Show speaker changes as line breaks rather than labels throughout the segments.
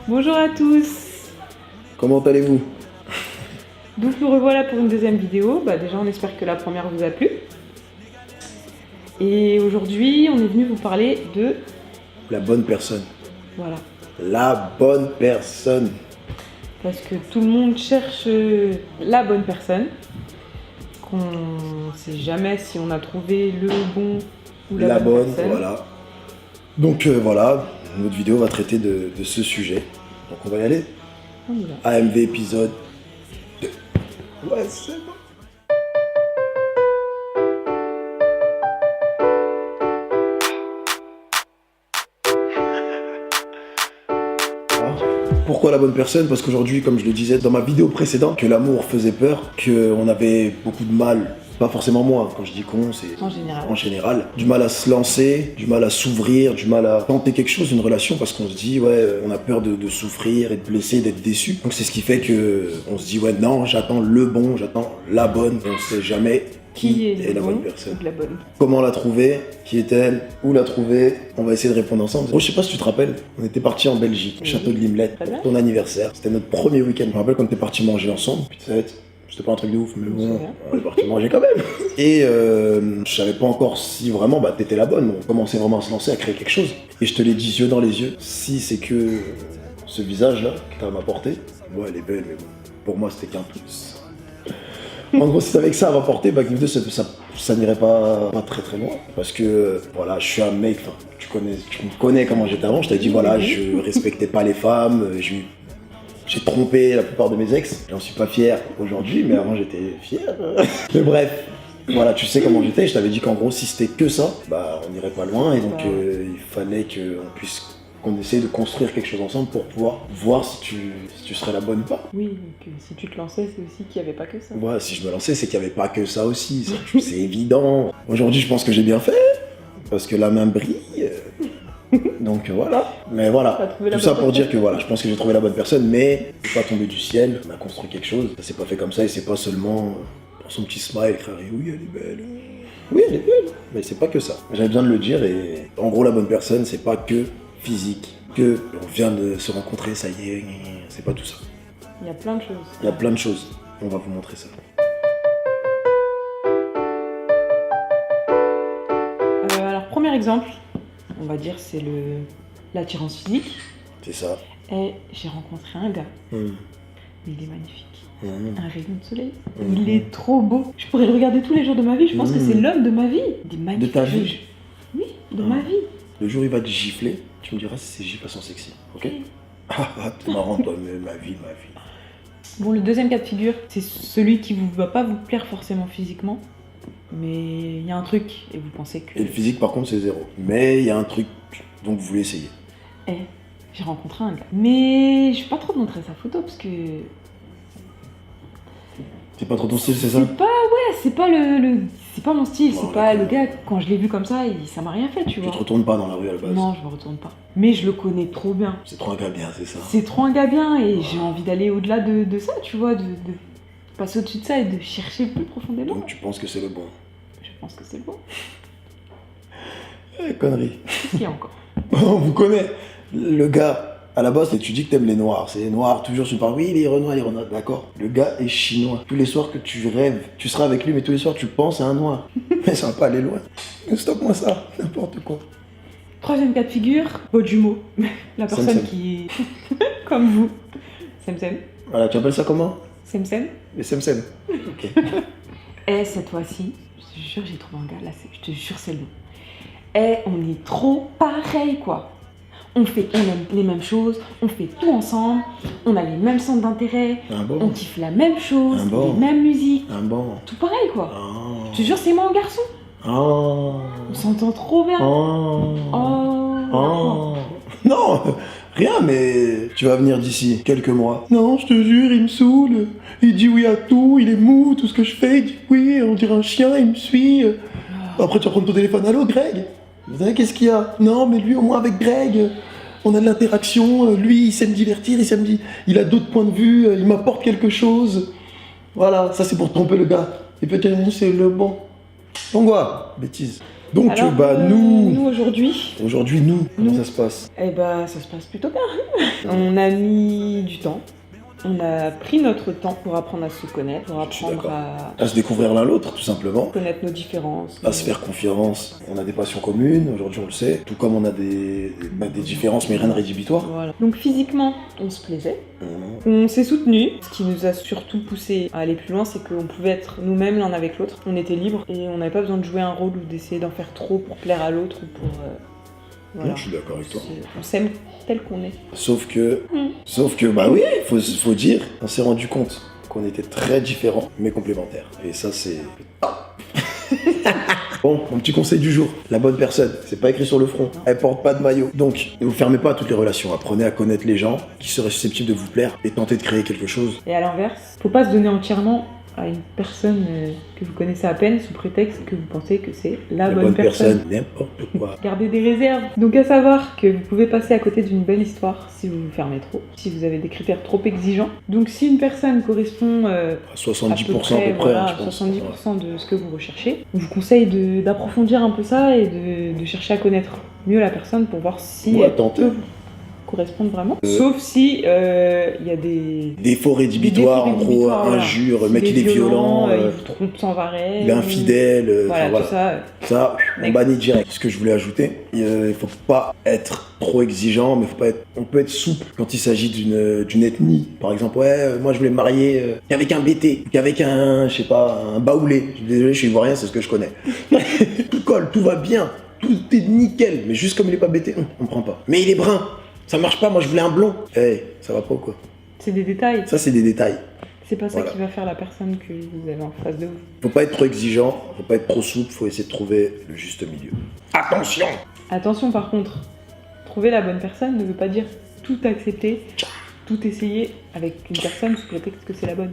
Bonjour à tous.
Comment allez-vous?
Donc nous revoilà pour une deuxième vidéo. Déjà on espère que la première vous a plu. Et aujourd'hui on est venu vous parler de...
La bonne personne.
Voilà.
La bonne personne.
Parce que tout le monde cherche la bonne personne. Qu'on ne sait jamais si on a trouvé le bon ou la bonne personne.
Voilà. Donc voilà, notre vidéo va traiter de ce sujet. Donc on va y aller.
On y va.
AMV épisode 2. Ouais, c'est bon. Pourquoi la bonne personne? Parce qu'aujourd'hui, comme je le disais dans ma vidéo précédente, que l'amour faisait peur, qu'on avait beaucoup de mal, pas forcément moi, quand je dis con, c'est en général, du mal à se lancer, du mal à s'ouvrir, du mal à tenter quelque chose, une relation, parce qu'on se dit, ouais, on a peur de souffrir, être blessé, d'être déçu. Donc c'est ce qui fait que on se dit, ouais, non, j'attends le bon, j'attends la bonne, et on sait jamais qui est la bonne personne.
La bonne.
Comment la trouver? Qui est-elle? Où la trouver? On va essayer de répondre ensemble. Oh, je sais pas si tu te rappelles, on était partis en Belgique, au château de Limlet, pour ton anniversaire. C'était notre premier week-end. Je me rappelle qu'on était partis manger ensemble. C'était pas un truc de ouf, mais bon, on est partis manger quand même. Et je savais pas encore si vraiment t'étais la bonne. On commençait vraiment à se lancer, à créer quelque chose. Et je te l'ai dit yeux dans les yeux. Si c'est que ce visage-là que t'as m'apporté, ouais, elle est belle, mais bon, pour moi c'était qu'un plus. En gros, si t'avais que ça à m'apporter, nous deux, ça n'irait pas très très loin. Parce que, voilà, je suis un mec, tu me connais comment j'étais avant, je t'avais dit, voilà, je respectais pas les femmes, j'ai trompé la plupart de mes ex. J'en suis pas fier aujourd'hui, mais avant j'étais fier. Mais bref, voilà, tu sais comment j'étais, je t'avais dit qu'en gros, si c'était que ça, on n'irait pas loin, et donc il fallait qu'on essaye de construire quelque chose ensemble pour pouvoir voir si tu serais la bonne ou pas.
Oui, donc si tu te lançais, c'est aussi qu'il n'y avait pas que ça.
Ouais, si je me lançais, c'est qu'il n'y avait pas que ça aussi, c'est évident. Aujourd'hui, je pense que j'ai bien fait, parce que la main brille. Donc voilà. Mais voilà, tout ça pour dire que voilà, je pense que j'ai trouvé la bonne personne, mais c'est pas tombé du ciel, on a construit quelque chose. Ça s'est pas fait comme ça, et c'est pas seulement pour son petit smile, créer oui, elle est belle. Oui, elle est belle, mais c'est pas que ça. J'avais besoin de le dire, et en gros, la bonne personne, c'est pas que physique, que on vient de se rencontrer, ça y est, c'est pas tout ça.
Il y a plein de choses.
Il y a plein de choses. On va vous montrer ça.
Alors, premier exemple, on va dire, c'est l'attirance physique.
C'est ça.
Et j'ai rencontré un gars. Il est magnifique. Un rayon de soleil.
Il
Il est trop beau. Je pourrais le regarder tous les jours de ma vie. Je pense que c'est l'homme de ma vie. Il est magnifique.
De ta vie?
Oui, de ma vie.
Le jour où il va te gifler, tu me diras si ces gifles sont sexy, ok? Ah, t'es marrant toi, mais ma vie.
Bon, le deuxième cas de figure, c'est celui qui va pas vous plaire forcément physiquement, mais il y a un truc et vous pensez que...
Et le physique par contre c'est zéro. Mais il y a un truc dont vous voulez essayer.
J'ai rencontré un gars. Mais je vais pas trop te montrer sa photo parce que...
C'est pas trop ton style, c'est ça?
C'est pas c'est pas mon style,
Bon,
c'est pas le gars, quand je l'ai vu comme ça, ça m'a rien fait, tu vois.
Tu te retournes pas dans la rue à la base?
Non, je me retourne pas. Mais je le connais trop bien.
C'est trop un gars bien, c'est ça?
C'est trop un gars bien et j'ai envie d'aller au-delà de ça, tu vois, de passer au-dessus de ça et de chercher plus profondément.
Donc tu penses que c'est le bon?
Je pense que c'est le bon.
Connerie.
Qu'est-ce qu'il y a encore?
On vous connaît. Le gars, à la base, tu dis que t'aimes les noirs. C'est les noirs, toujours tu parles, oui, les renois, d'accord. Le gars est chinois. Tous les soirs que tu rêves, tu seras avec lui, mais tous les soirs tu penses à un noir. Mais ça va pas aller loin. Stop-moi ça, n'importe quoi.
Troisième cas de figure, votre jumeau. La personne
Sem-sem.
qui est comme vous. Sem-sem.
Voilà, tu appelles ça comment?
Sem-sem.
Les sem-sem. Ok.
Et cette fois-ci, je te jure, j'ai trouvé un gars, là, je te jure, c'est le bon. Et on est trop pareil, quoi. On aime les mêmes choses, on fait tout ensemble, on a les mêmes centres d'intérêt, on kiffe la même chose, les mêmes musiques, tout pareil, quoi. Je te jure, c'est moi un garçon. On s'entend trop bien.
Non, rien, mais tu vas venir d'ici quelques mois. Non, je te jure, il me saoule. Il dit oui à tout, il est mou, tout ce que je fais, il dit oui, on dirait un chien, il me suit. Après, tu vas prendre ton téléphone, allô, Greg? Vous savez qu'est-ce qu'il y a? Non, mais lui, au moins avec Greg, on a de l'interaction, lui, il sait me divertir, il a d'autres points de vue, il m'apporte quelque chose. Voilà, ça c'est pour tromper le gars. Et peut-être c'est le bon. Donc voilà, bêtise. Donc,
Alors, nous aujourd'hui,
comment ça se passe?
eh ben, ça se passe plutôt bien. On a mis du temps. On a pris notre temps pour apprendre à se connaître, pour
Je suis
apprendre
d'accord.
à
À se découvrir l'un l'autre, tout simplement.
connaître nos différences.
À se faire confiance. On a des passions communes, aujourd'hui on le sait. Tout comme on a des différences, mais rien de rédhibitoire.
Voilà. Donc physiquement, on se plaisait.
Mhm.
On s'est soutenus. Ce qui nous a surtout poussé à aller plus loin, c'est qu'on pouvait être nous-mêmes l'un avec l'autre. On était libres et on n'avait pas besoin de jouer un rôle ou d'essayer d'en faire trop pour plaire à l'autre ou pour... voilà.
Non, je suis d'accord avec toi.
On s'aime tel qu'on est.
Sauf que, bah oui, faut dire, on s'est rendu compte qu'on était très différents, mais complémentaires. Et ça, c'est... Bon, mon petit conseil du jour, la bonne personne, c'est pas écrit sur le front, elle porte pas de maillot. Donc, ne vous fermez pas à toutes les relations, apprenez à connaître les gens qui seraient susceptibles de vous plaire et tentez de créer quelque chose.
Et à l'inverse, faut pas se donner entièrement à une personne que vous connaissez à peine sous prétexte que vous pensez que c'est la bonne personne.
N'importe quoi.
Gardez des réserves. Donc à savoir que vous pouvez passer à côté d'une belle histoire si vous vous fermez trop, si vous avez des critères trop exigeants. Donc si une personne correspond
À 70% à peu près,
voilà,
je pense.
70% de ce que vous recherchez, on vous conseille d'approfondir un peu ça et de chercher à connaître mieux la personne pour voir si
Ouais,
elle
tenter.
peut vous correspondre vraiment. Sauf si il y a des
Défauts rédhibitoires, en gros,
voilà.
injure, le
S'il
mec
est
il est violent,
il vous trompe sans arrêt.
il est infidèle,
Voilà,
enfin, voilà.
tout ça.
Ça, on bannit direct. Ce que je voulais ajouter, il faut pas être trop exigeant, mais on peut être souple quand il s'agit d'une ethnie. Par exemple, moi je voulais me marier qu'avec un BT, qu'avec un, je sais pas, un baoulé. Je suis désolé, je suis ivoirien, c'est ce que je connais. Tout colle, tout va bien, tout est nickel, mais juste comme il est pas BT, on prend pas. Mais il est brun, ça marche pas, moi je voulais un blond. Ça va pas ou quoi?
C'est des détails.
Ça, c'est des détails.
C'est pas ça
Voilà.
qui va faire la personne que vous avez en face de vous.
Faut pas être trop exigeant, faut pas être trop souple, faut essayer de trouver le juste milieu. Attention!
Attention par contre, trouver la bonne personne ne veut pas dire tout accepter, tout essayer avec une personne sous prétexte que c'est la bonne.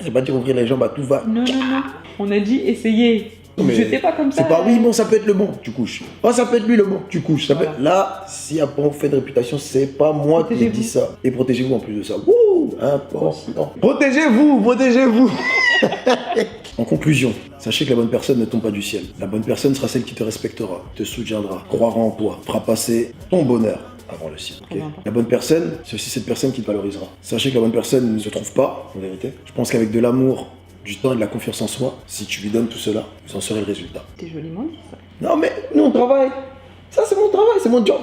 C'est pas dire ouvrir les jambes à tout va.
Non, non, non. On a dit essayer.
Mais
Jetez pas comme ça.
C'est pas oui, bon, ça peut être le bon, tu couches. Oh, ça peut être lui le bon, tu couches. Ça peut
Voilà.
être... Là, si après on fait de réputation, c'est pas moi qui ai
Protégez-vous.
dit ça. Et protégez-vous en plus de ça. Wouh! Important. Protégez-vous, protégez-vous! En conclusion, sachez que la bonne personne ne tombe pas du ciel. La bonne personne sera celle qui te respectera, te soutiendra, croira en toi, fera passer ton bonheur avant le sien. Ok.
Très important.
La bonne personne, c'est aussi cette personne qui te valorisera. Sachez que la bonne personne ne se trouve pas, en vérité. Je pense qu'avec de l'amour, du temps et de la confiance en soi, si tu lui donnes tout cela, vous en serez le résultat.
C'est joliment dit ça.
Non mais nous on travaille. Ça c'est mon travail, c'est mon job.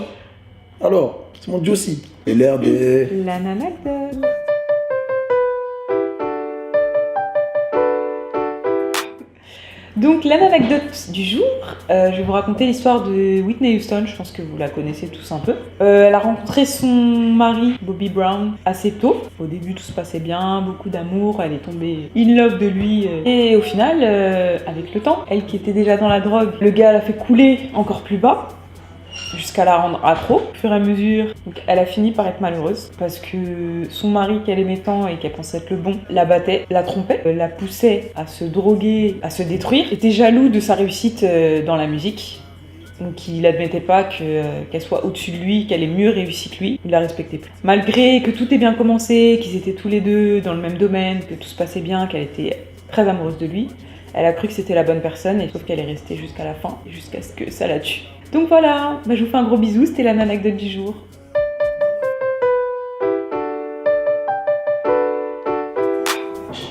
Alors, c'est mon job aussi. Et l'air des...
La nanacdole. Donc l'anecdote du jour, je vais vous raconter l'histoire de Whitney Houston, je pense que vous la connaissez tous un peu. Elle a rencontré son mari, Bobby Brown, assez tôt. Au début tout se passait bien, beaucoup d'amour, elle est tombée in love de lui. Et au final, avec le temps, elle qui était déjà dans la drogue, le gars l'a fait couler encore plus bas. Jusqu'à la rendre accro, au fur et à mesure. Donc, elle a fini par être malheureuse parce que son mari qu'elle aimait tant et qu'elle pensait être le bon la battait, la trompait, la poussait à se droguer, à se détruire, était jaloux de sa réussite dans la musique. Donc il n'admettait pas qu'elle soit au-dessus de lui, qu'elle ait mieux réussi que lui, il la respectait plus. Malgré que tout ait bien commencé, qu'ils étaient tous les deux dans le même domaine, que tout se passait bien, qu'elle était très amoureuse de lui, elle a cru que c'était la bonne personne, et sauf qu'elle est restée jusqu'à la fin, jusqu'à ce que ça la tue. Donc voilà, je vous fais un gros bisou, c'était l'anecdote du jour.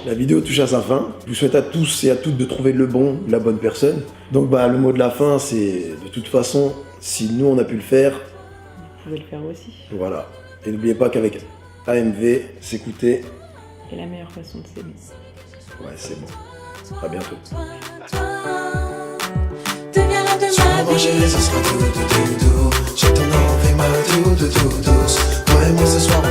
La vidéo touche à sa fin. Je vous souhaite à tous et à toutes de trouver le bon, la bonne personne. Donc le mot de la fin, c'est de toute façon, si nous on a pu le faire,
Vous pouvez le faire aussi.
voilà. Et n'oubliez pas qu'avec AMV, s'écouter,
C'est la meilleure façon de s'aimer.
ouais c'est bon. À bientôt.
Deviens l'un de ma
Moi
vie.
ce sera tout, tout, tout, tout. J'ai ton envie, ma tout, tout, tout, douce. Toi et moi ce soir